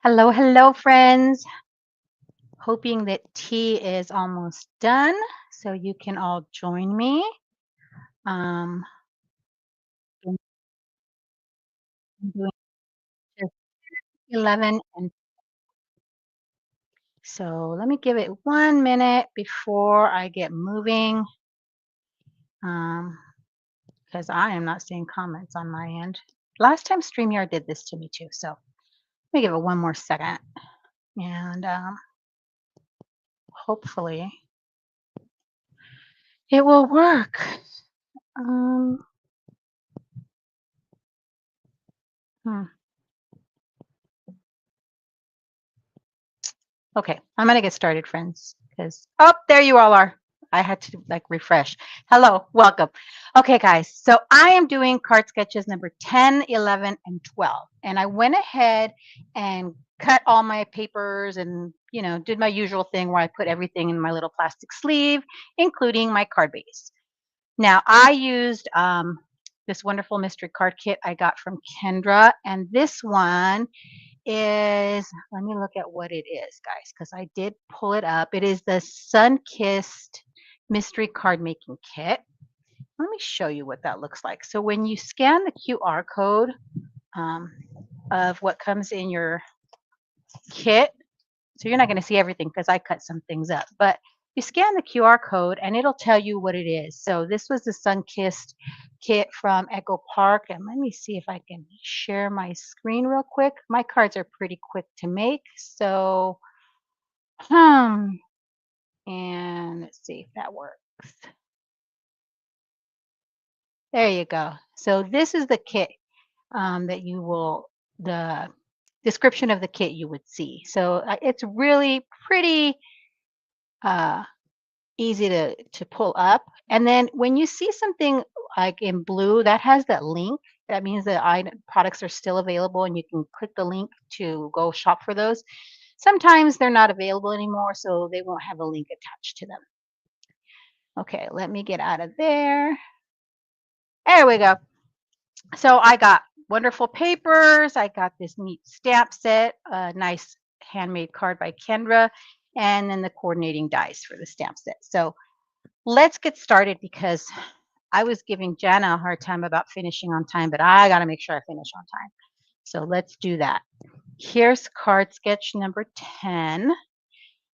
Hello, hello, friends. Hoping that tea is almost done so you can all join me. Um, I'm doing just 11, and so let me give it 1 minute before I get moving um, because I am not seeing comments on my end. Last time StreamYard did this to me too, so let me give it one more second and hopefully it will work. Um, hmm. Okay, I'm gonna get started, friends, because oh, there you all are. I had to like refresh. Hello, welcome. Okay, guys, so I am doing card sketches number 10, 11, and 12. And I went ahead and cut all my papers and, did my usual thing where I put everything in my little plastic sleeve, including my card base. Now, I used this wonderful mystery card kit I got from Kendra, and this one is let me look at what it is, guys, because I did pull it up. It is the Sun-Kissed Mystery Card Making Kit. Let me show you what that looks like. So when you scan the QR code um, of what comes in your kit, so you're not going to see everything because I cut some things up, but you scan the QR code and it'll tell you what it is. So this was the Sun-Kissed kit from Echo Park. And let me see if I can share my screen real quick. My cards are pretty quick to make. So, hmm, and let's see if that works. There you go. So this is the kit that you will, the description of the kit you would see. So it's really pretty uh, easy to pull up. And then when you see something like in blue that has that link, that means that products are still available and you can click the link to go shop for those. Sometimes they're not available anymore, so they won't have a link attached to them. Okay, let me get out of there. There we go. So I got wonderful papers. I got this neat stamp set, a nice handmade card by Kendra, and then the coordinating dies for the stamp set. So let's get started because I was giving Jana a hard time about finishing on time, but I got to make sure I finish on time. So let's do that. Here's card sketch number 10.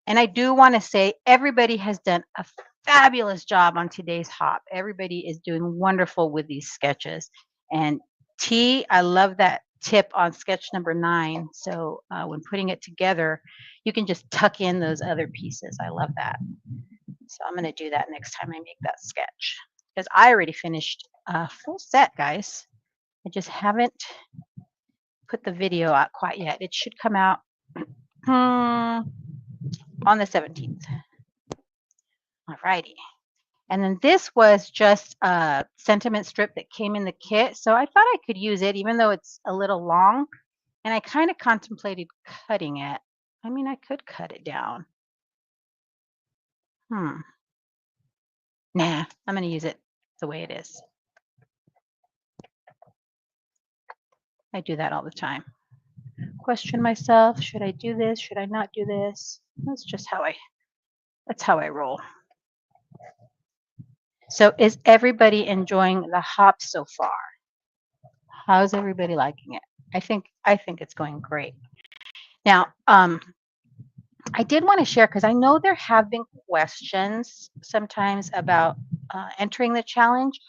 And I do want to say everybody has done a fabulous job on today's hop. Everybody is doing wonderful with these sketches. And T, I love that tip on sketch number 9. So when putting it together, you can just tuck in those other pieces. I love that. So I'm going to do that next time I make that sketch because I already finished a full set, guys. I just haven't put the video out quite yet. It should come out on the 17th. All righty. And then this was just a sentiment strip that came in the kit. So I thought I could use it even though it's a little long. And I kind of contemplated cutting it. I mean, I could cut it down. Nah, I'm going to use it the way it is. I do that all the time. Question myself, should I do this? Should I not do this? That's how I roll. So is everybody enjoying the hop so far? How's everybody liking it? I think it's going great. Now, I did want to share because I know there have been questions sometimes about entering the challenge,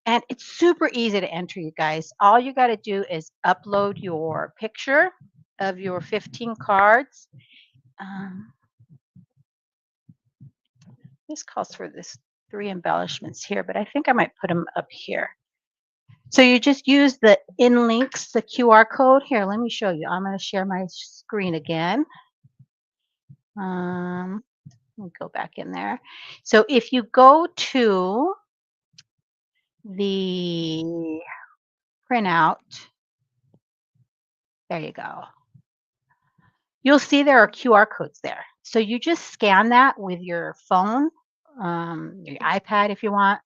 and it's super easy to enter, you guys. All you got to do is upload your picture of your 15 cards. Um, this calls for this 3 embellishments here, but I think I might put them up here. So you just use the in links, the QR code. Here, let me show you. I'm going to share my screen again. Let me go back in there. So if you go to the printout, there you go. You'll see there are QR codes there. So you just scan that with your phone, your iPad if you want,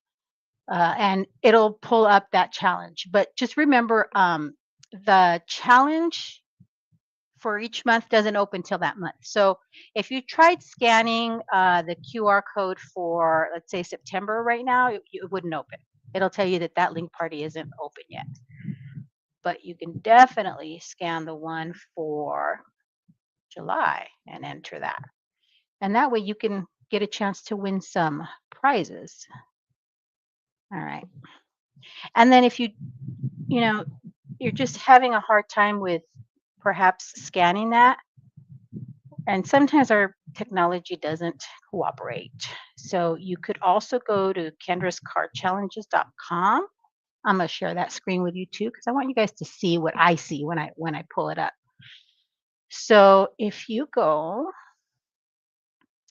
and it'll pull up that challenge. But just remember, the challenge for each month doesn't open till that month. So if you tried scanning the QR code for, let's say, September right now, it wouldn't open. It'll tell you that that link party isn't open yet. But you can definitely scan the one for July and enter that. And that way you can get a chance to win some prizes. All right. And then if you know, you're just having a hard time with perhaps scanning that, and sometimes our technology doesn't cooperate. So you could also go to kendrascardchallenges.com. I'm going to share that screen with you too because I want you guys to see what I see when I pull it up. So if you go,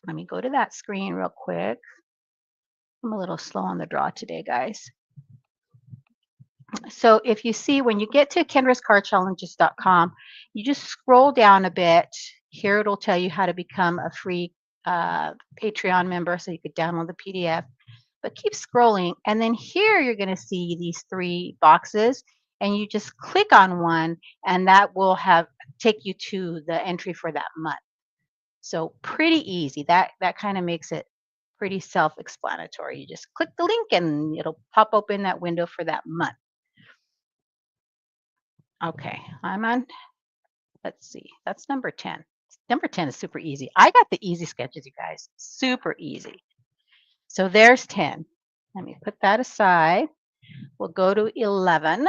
let me go to that screen real quick. I'm a little slow on the draw today, guys. So if you see when you get to kendrascardchallenges.com, you just scroll down a bit. Here it'll tell you how to become a free Patreon member so you could download the PDF. But keep scrolling, and then here you're going to see these 3 boxes, and you just click on one, and that will take you to the entry for that month. So pretty easy. That kind of makes it pretty self-explanatory. You just click the link, and it'll pop open that window for that month. Okay, I'm on, let's see, that's number 10. Number 10 is super easy. I got the easy sketches, you guys, super easy. So there's 10. Let me put that aside. We'll go to 11.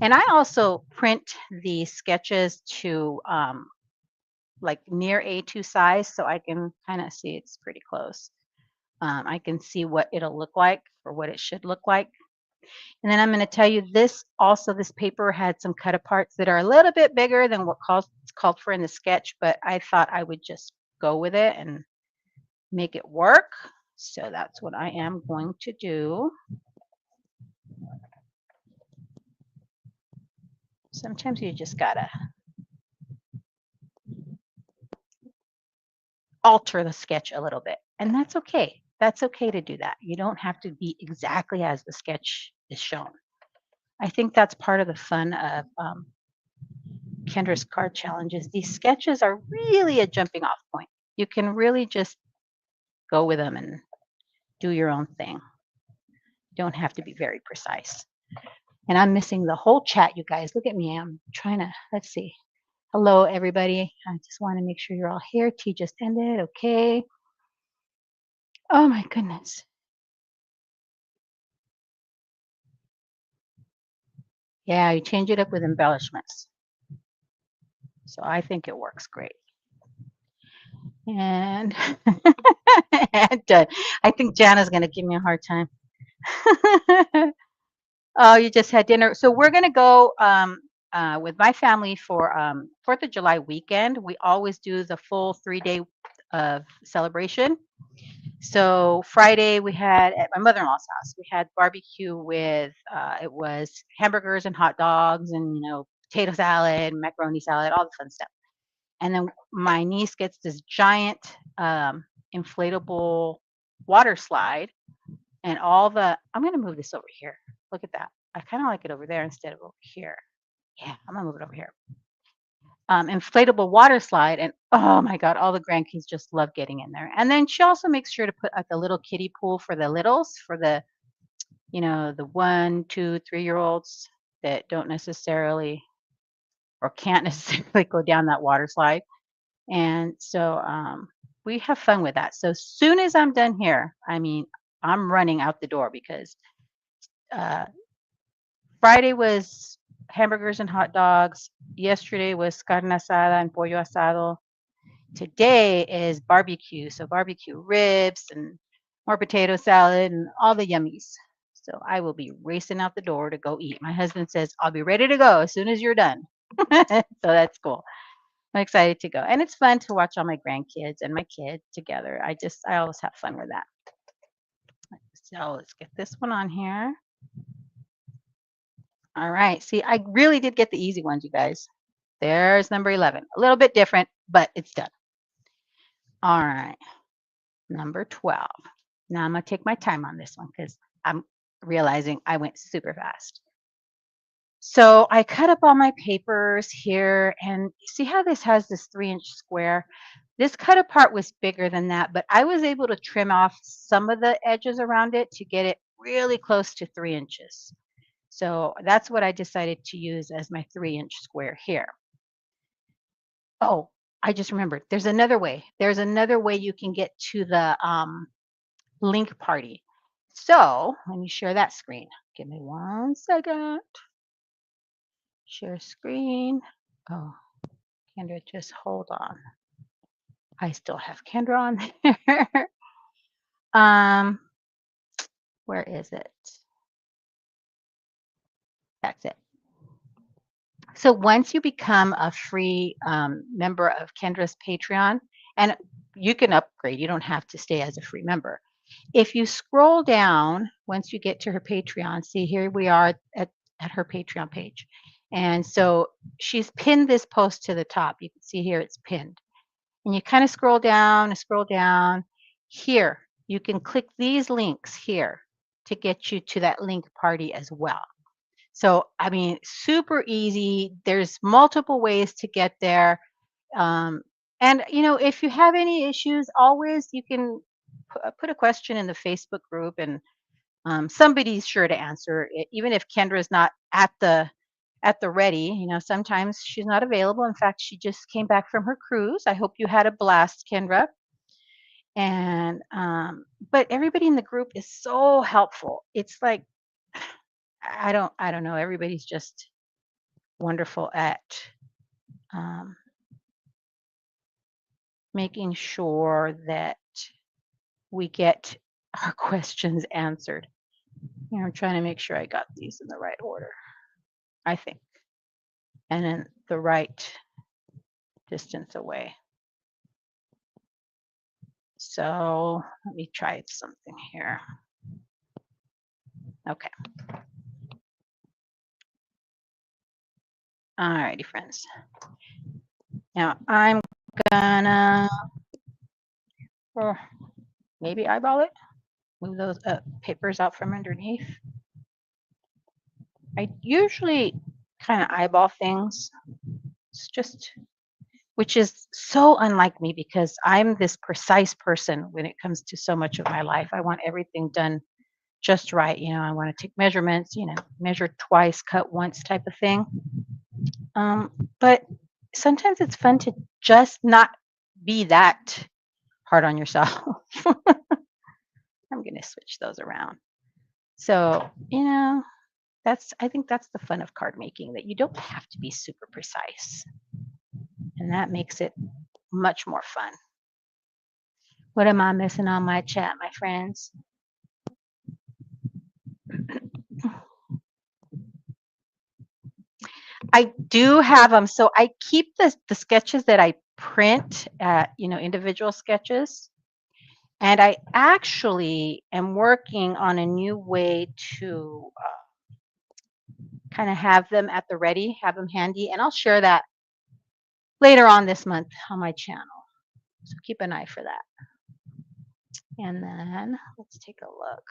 And I also print the sketches to like near A2 size so I can kind of see it's pretty close. I can see what it'll look like or what it should look like. And then I'm going to tell you this paper had some cut aparts that are a little bit bigger than what called for in the sketch, but I thought I would just go with it and make it work. So that's what I am going to do. Sometimes you just gotta alter the sketch a little bit, and that's okay. That's okay to do that. You don't have to be exactly as the sketch is shown. I think that's part of the fun of Kendra's card challenges. These sketches are really a jumping off point. You can really just go with them and do your own thing. Don't have to be very precise. And I'm missing the whole chat, you guys. Look at me. I'm trying to, let's see. Hello, everybody. I just want to make sure you're all here. Tea just ended. Okay. Oh, my goodness. Yeah, you change it up with embellishments. So I think it works great. And, and I think Jana's going to give me a hard time. Oh, you just had dinner. So we're going to go with my family for 4th of July weekend. We always do the full 3-day of celebration. So Friday we had at my mother-in-law's house, we had barbecue with, it was hamburgers and hot dogs and, potato salad, macaroni salad, all the fun stuff. And then my niece gets this giant inflatable water slide and I'm going to move this over here. Look at that. I kind of like it over there instead of over here. Yeah, I'm going to move it over here. Inflatable water slide, and oh my god, all the grandkids just love getting in there. And then she also makes sure to put like a little kiddie pool for the littles, for the the 1, 2, 3-year-olds that don't necessarily or can't necessarily go down that water slide. And so we have fun with that. So soon as I'm done here, I mean, I'm running out the door because Friday was hamburgers and hot dogs. Yesterday was carne asada and pollo asado. Today is barbecue. So barbecue ribs and more potato salad and all the yummies. So I will be racing out the door to go eat. My husband says, I'll be ready to go as soon as you're done. So that's cool. I'm excited to go. And it's fun to watch all my grandkids and my kids together. I always have fun with that. So let's get this one on here. All right. See, I really did get the easy ones, you guys. There's number 11. A little bit different, but it's done. All right. Number 12. Now I'm going to take my time on this one because I'm realizing I went super fast. So I cut up all my papers here and see how this has this 3-inch square. This cut apart was bigger than that, but I was able to trim off some of the edges around it to get it really close to 3 inches. So that's what I decided to use as my 3-inch square here. Oh, I just remembered. There's another way. There's another way you can get to the link party. So let me share that screen. Give me 1 second. Share screen. Oh, Kendra, just hold on. I still have Kendra on there. um, where is it? That's it. So once you become a free member of Kendra's Patreon, and you can upgrade, you don't have to stay as a free member. If you scroll down, once you get to her Patreon, see here we are at her Patreon page. And so she's pinned this post to the top. You can see here it's pinned. And you kind of scroll down and scroll down. Here, you can click these links here to get you to that link party as well. So, I mean, super easy. There's multiple ways to get there. Um, and, if you have any issues, always you can put a question in the Facebook group and somebody's sure to answer it. Even if Kendra's not at the ready, sometimes she's not available. In fact, she just came back from her cruise. I hope you had a blast, Kendra. And but everybody in the group is so helpful. It's like I don't know. Everybody's just wonderful at um, making sure that we get our questions answered. I'm trying to make sure I got these in the right order, I think, and in the right distance away. So let me try something here. Okay. All righty, friends. Now I'm gonna maybe eyeball it. Move those papers out from underneath. I usually kind of eyeball things. It's just, which is so unlike me because I'm this precise person when it comes to so much of my life. I want everything done just right. I want to take measurements, measure twice, cut once type of thing. But sometimes it's fun to just not be that hard on yourself. I'm going to switch those around. So, I think that's the fun of card making, that you don't have to be super precise. And that makes it much more fun. What am I missing on my chat, my friends? I do have them. So I keep the sketches that I print at, individual sketches. And I actually am working on a new way to kind of have them at the ready, have them handy. And I'll share that later on this month on my channel. So keep an eye for that. And then let's take a look.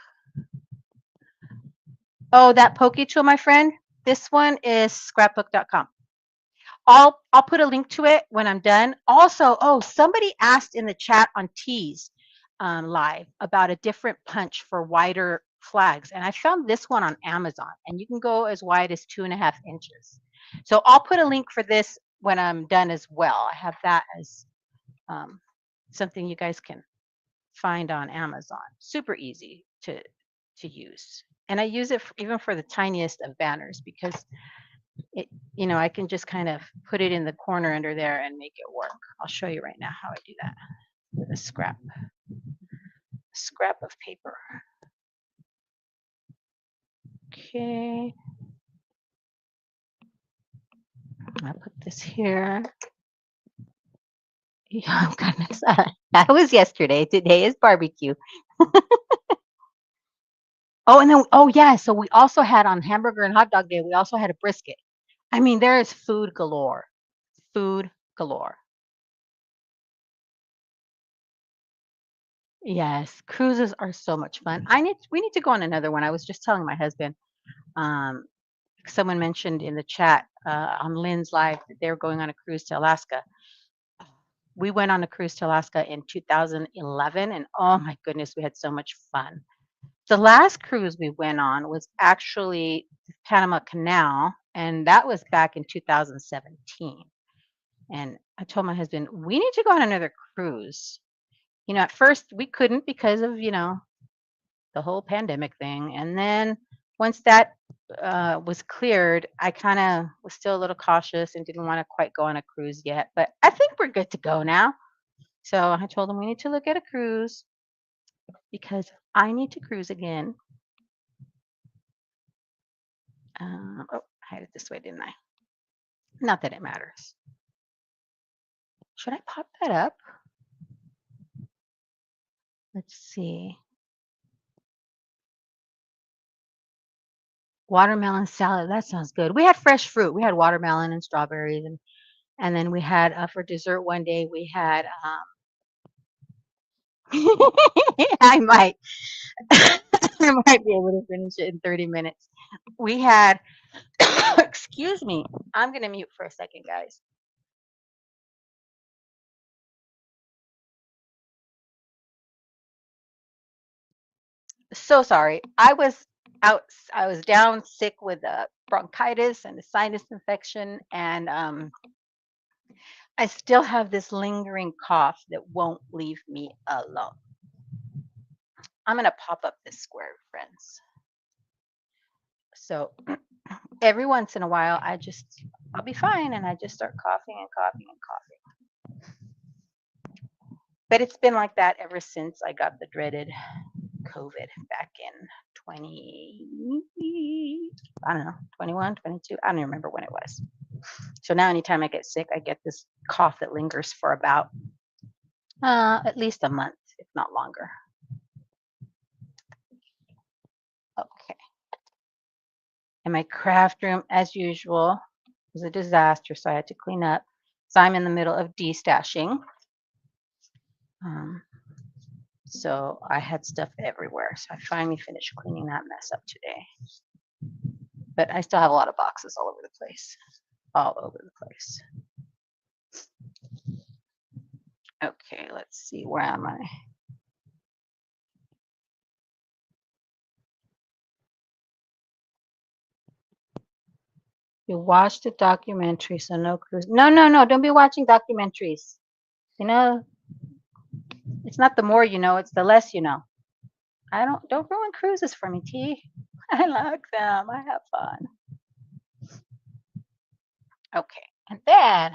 Oh, that Poke tool, my friend. This one is scrapbook.com. I'll put a link to it when I'm done. Also, somebody asked in the chat on Tees live about a different punch for wider flags, and I found this one on Amazon, and you can go as wide as 2.5 inches. So I'll put a link for this when I'm done as well. I have that as something you guys can find on Amazon. Super easy to use, and I use it even for the tiniest of banners because I can just kind of put it in the corner under there and make it work. I'll show you right now how I do that with a scrap of paper. Okay. I'll put this here. Oh, goodness. That was yesterday. Today is barbecue. And then, yeah. So we also had on hamburger and hot dog day, we also had a brisket. I mean, there is food galore. Food galore. Yes, cruises are so much fun. We need to go on another one. I was just telling my husband, someone mentioned in the chat on Lynn's live that they were going on a cruise to Alaska. We went on a cruise to Alaska in 2011, and oh my goodness, we had so much fun. The last cruise we went on was actually the Panama Canal, and that was back in 2017. And I told my husband, we need to go on another cruise. At first we couldn't because of, the whole pandemic thing. And then once that was cleared, I kind of was still a little cautious and didn't want to quite go on a cruise yet. But I think we're good to go now. So I told him we need to look at a cruise because I need to cruise again. Oh, I had it this way, didn't I? Not that it matters. Should I pop that up? Let's see. Watermelon salad. That sounds good. We had fresh fruit. We had watermelon and strawberries, and then we had for dessert one day we had. I might I might be able to finish it in 30 minutes. We had. Excuse me. I'm gonna mute for a second, guys. So sorry. I was down sick with bronchitis and a sinus infection, and I still have this lingering cough that won't leave me alone. I'm gonna pop up this square, friends. So every once in a while, I'll be fine, and I just start coughing and coughing and coughing. But it's been like that ever since I got the dreaded COVID back in I don't know, 21, 22. I don't remember when it was. So now anytime I get sick, I get this cough that lingers for about at least a month, if not longer. Okay. And my craft room, as usual, was a disaster, so I had to clean up. So I'm in the middle of destashing. So I had stuff everywhere. So I finally finished cleaning that mess up today. But I still have a lot of boxes all over the place. All over the place. Okay, let's see. Where am I? You watch the documentary, so no cruise. No, no, no. Don't be watching documentaries. It's not the more you know, it's the less you know. Don't ruin cruises for me, T. I like them. I have fun. Okay, and then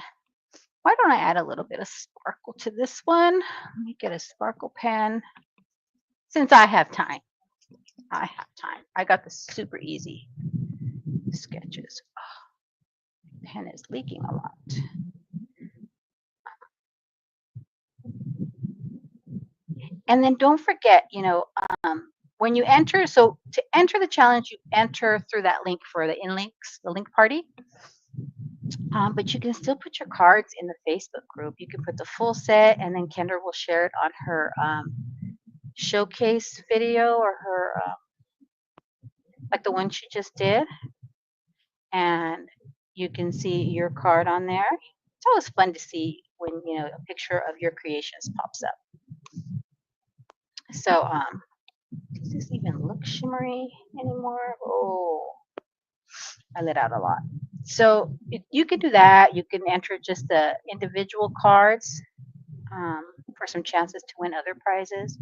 why don't I add a little bit of sparkle to this one? Let me get a sparkle pen. Since I have time. I have time. I got the super easy sketches. Oh, pen is leaking a lot. And then don't forget, when you enter, so to enter the challenge, you enter through that link for the the link party. But you can still put your cards in the Facebook group. You can put the full set, and then Kendra will share it on her showcase video or her, like the one she just did. And you can see your card on there. It's always fun to see when, a picture of your creations pops up. So, does this even look shimmery anymore? Oh, I let out a lot. So you can do that. You can enter just the individual cards for some chances to win other prizes.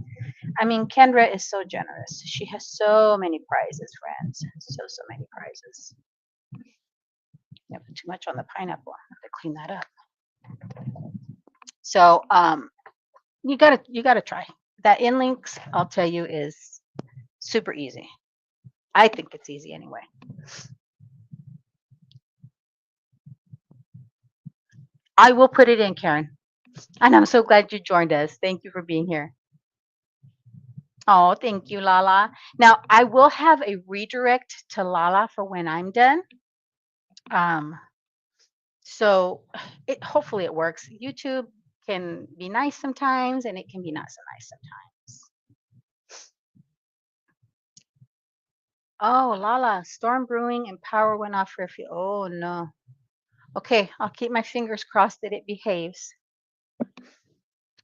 I mean, Kendra is so generous. She has so many prizes, friends. So many prizes. Yeah, put too much on the pineapple. I have to clean that up. So you gotta try. That in links, I'll tell you, is super easy. I think it's easy anyway. I will put it in, Karen. And I'm so glad you joined us. Thank you for being here. Oh, thank you, Lala. Now, I will have a redirect to Lala for when I'm done. So hopefully it works. YouTube can be nice sometimes, and it can be not so nice sometimes. Oh, Lala, storm brewing and power went off for a few. Oh, no. Okay, I'll keep my fingers crossed that it behaves.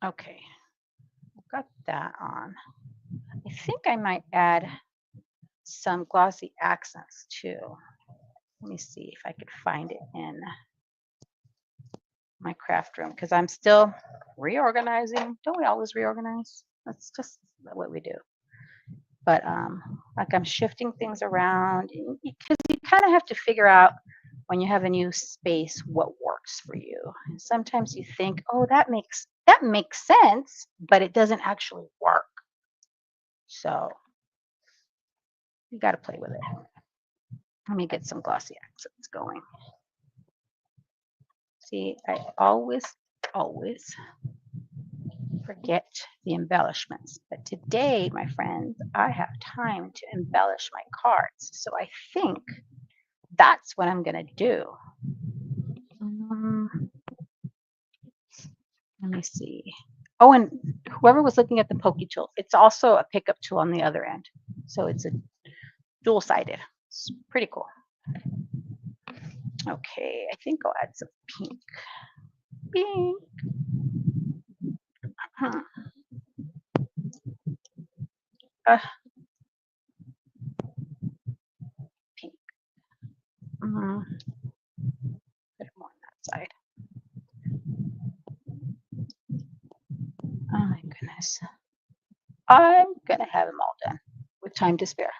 Okay, got that on. I think I might add some glossy accents too. Let me see if I could find it in my craft room because I'm still reorganizing. Don't we always reorganize? That's just what we do. But like I'm shifting things around because you kind of have to figure out when you have a new space what works for you. And sometimes you think, oh, that makes sense, but it doesn't actually work. So you got to play with it. Let me get some glossy accents going. See, I always forget the embellishments. But today, my friends, I have time to embellish my cards. So I think that's what I'm going to do. Let me see. Oh, and whoever was looking at the pokey tool, it's also a pickup tool on the other end. So it's a dual-sided. It's pretty cool. Okay, I think I'll add some pink. Pink. Pink. Put it more on that side. Oh my goodness. I'm gonna have them all done with time to spare.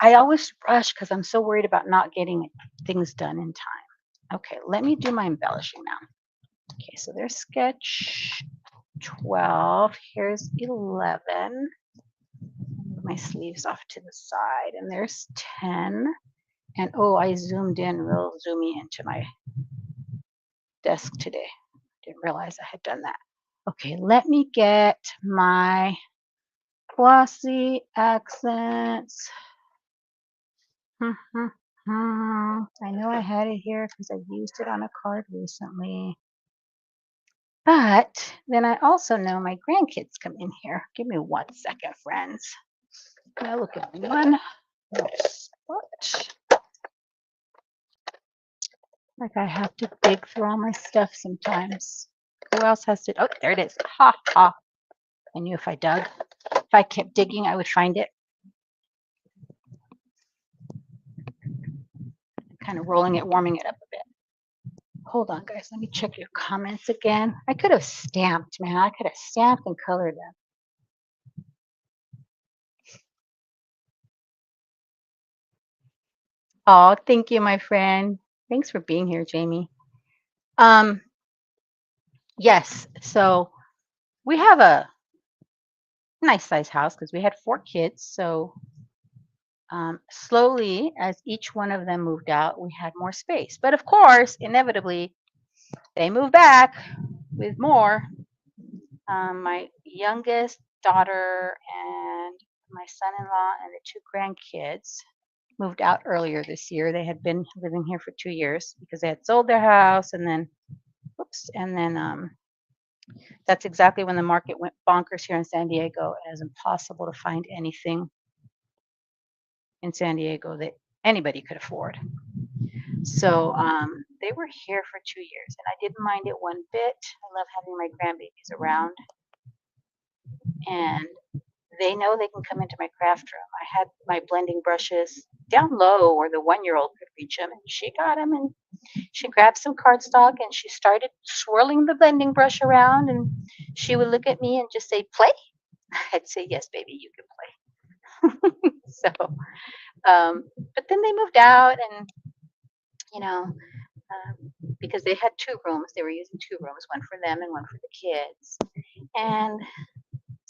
I always rush because I'm so worried about not getting things done in time. Okay, let me do my embellishing now. Okay, so there's sketch 12. Here's 11. Move my sleeves off to the side, and there's 10. And oh, I zoomed in real zoomy into my desk today. Didn't realize I had done that. Okay, let me get my glossy accents. I know I had it here because I used it on a card recently. But then I also know my grandkids come in here. Give me 1 second, friends. Now look at one spot. Like I have to dig through all my stuff sometimes. Who else has to? Oh, there it is. Ha ha. I knew if I dug, if I kept digging, I would find it. Kind of rolling it, warming it up a bit. Hold on, guys. Let me check your comments again. I could have stamped, man. I could have stamped and colored them. Oh, thank you, my friend. Thanks for being here, Jamie. Yes, so we have a nice size house because we had 4 kids. So slowly, as each one of them moved out, we had more space. But of course, inevitably, they moved back with more. My youngest daughter and my son-in-law and the 2 grandkids moved out earlier this year. They had been living here for 2 years because they had sold their house and then, that's exactly when the market went bonkers here in San Diego. It is impossible to find anything in San Diego that anybody could afford. So they were here for 2 years, and I didn't mind it one bit. I love having my grandbabies around, and they know they can come into my craft room. I had my blending brushes down low where the 1-year-old could reach them, and she got them, and she grabbed some cardstock and she started swirling the blending brush around, and she would look at me and just say, "Play." I'd say, "Yes, baby, you can play." So, but then they moved out, and you know, because they had 2 rooms, they were using 2 rooms, one for them and one for the kids. And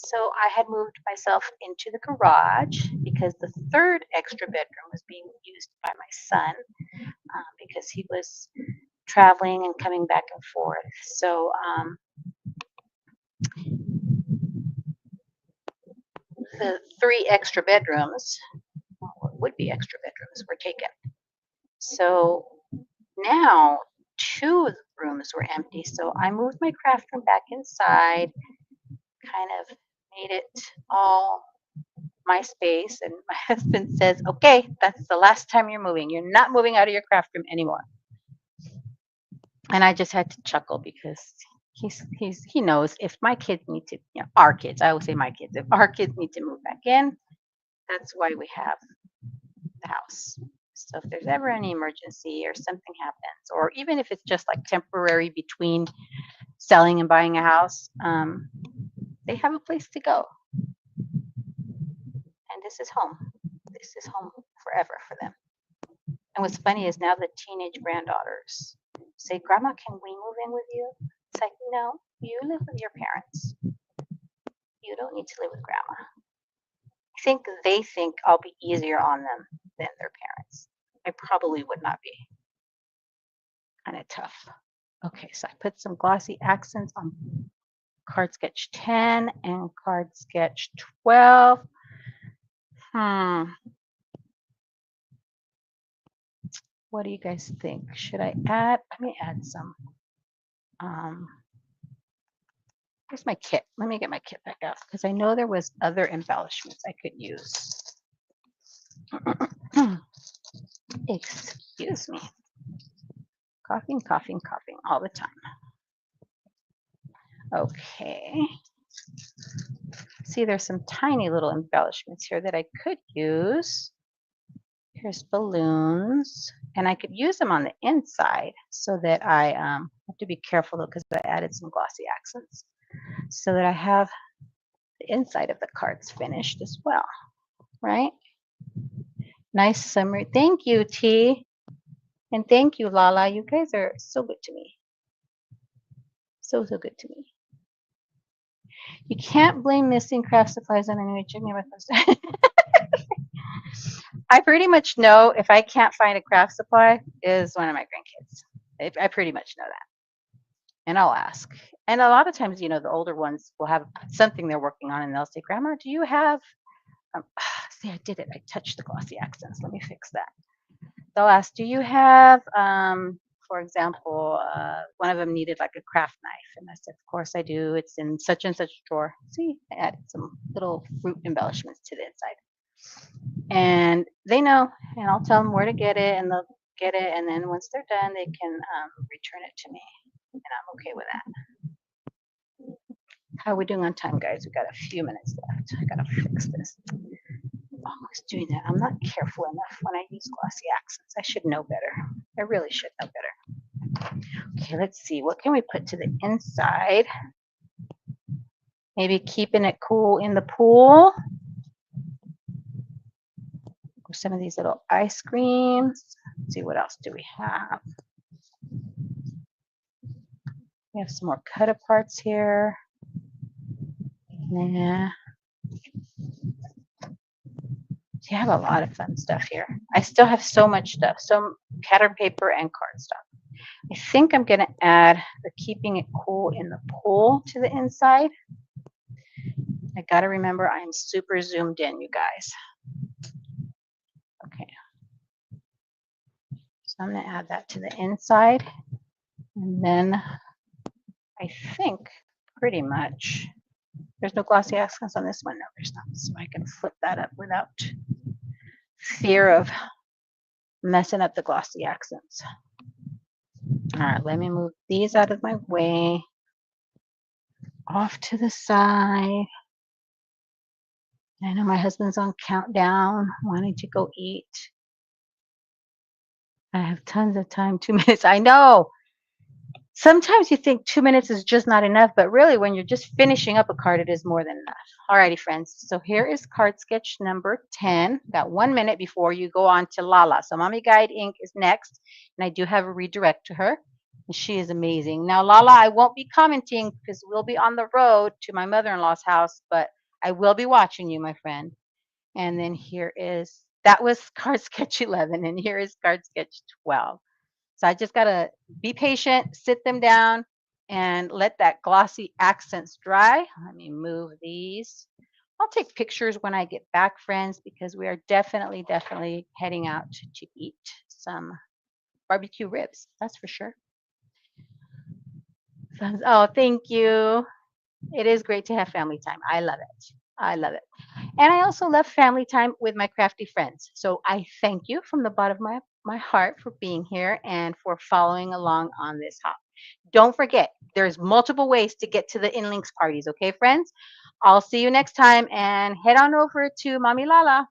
so I had moved myself into the garage because the 3rd extra bedroom was being used by my son because he was traveling and coming back and forth. So the 3 extra bedrooms, what would be extra bedrooms, were taken. So now 2 of the rooms were empty. So I moved my craft room back inside, kind of made it all my space. And my husband says, okay, that's the last time you're moving. You're not moving out of your craft room anymore. And I just had to chuckle because he knows if my kids need to, our kids, I always say my kids, if our kids need to move back in, that's why we have the house. So if there's ever any emergency or something happens, or even if it's just like temporary between selling and buying a house, they have a place to go. And this is home. This is home forever for them. And what's funny is now the teenage granddaughters say, Grandma, can we move in with you? It's like, no, you live with your parents. You don't need to live with Grandma. I think they think I'll be easier on them than their parents. I probably would not be. Kind of tough. Okay, so I put some glossy accents on card sketch 10 and card sketch 12. What do you guys think? Should I add? Let me add some. Here's my kit. Let me get my kit back out because I know there was other embellishments I could use. Excuse me. Coughing, coughing, coughing all the time. Okay. See, there's some tiny little embellishments here that I could use. Here's balloons. And I could use them on the inside so that I have to be careful though because I added some glossy accents so that I have the inside of the cards finished as well, right? Nice summary. Thank you, T. And thank you, Lala. You guys are so good to me. So good to me. You can't blame missing craft supplies on any chicken. I pretty much know if I can't find a craft supply is one of my grandkids. I pretty much know that. And I'll ask. And a lot of times, the older ones will have something they're working on and they'll say, Grandma, do you have, see, I did it. I touched the glossy accents. Let me fix that. They'll ask, do you have, for example, one of them needed like a craft knife. And I said, of course I do. It's in such and such drawer. See, I added some little fruit embellishments to the inside. And they know, and I'll tell them where to get it, and they'll get it. And then once they're done, they can return it to me. And I'm okay with that. How are we doing on time, guys? We got a few minutes left. I gotta fix this. Always doing that. I'm not careful enough when I use glossy accents. I should know better. I really should know better. Okay, let's see. What can we put to the inside? Maybe keeping it cool in the pool. Some of these little ice creams. Let's see, what else do we have? We have some more cut aparts here. Nah. You have a lot of fun stuff here. I still have so much stuff, some pattern paper and card stuff. I think I'm going to add the keeping it cool in the pool to the inside. I got to remember I am super zoomed in, you guys. Okay. So I'm going to add that to the inside. And then I think pretty much, there's no glossy accents on this one. No, there's not. So I can flip that up without fear of messing up the glossy accents. All right, let me move these out of my way. Off to the side. I know my husband's on countdown, wanting to go eat. I have tons of time, 2 minutes. I know. Sometimes you think 2 minutes is just not enough, but really when you're just finishing up a card, it is more than enough. Alrighty, friends. So here is card sketch number 10. Got 1 minute before you go on to Lala. So Mommy Guide Inc. is next, and I do have a redirect to her. And she is amazing. Now, Lala, I won't be commenting because we'll be on the road to my mother-in-law's house, but I will be watching you, my friend. And then here is, that was card sketch 11, and here is card sketch 12. So I just got to be patient, sit them down, and let that glossy accents dry. Let me move these. I'll take pictures when I get back, friends, because we are definitely heading out to eat some barbecue ribs. That's for sure. Oh, thank you. It is great to have family time. I love it. I love it. And I also love family time with my crafty friends. So I thank you from the bottom of my heart for being here and for following along on this hop. Don't forget, there's multiple ways to get to the InLinks parties, okay, friends? I'll see you next time and head on over to Mami Lala.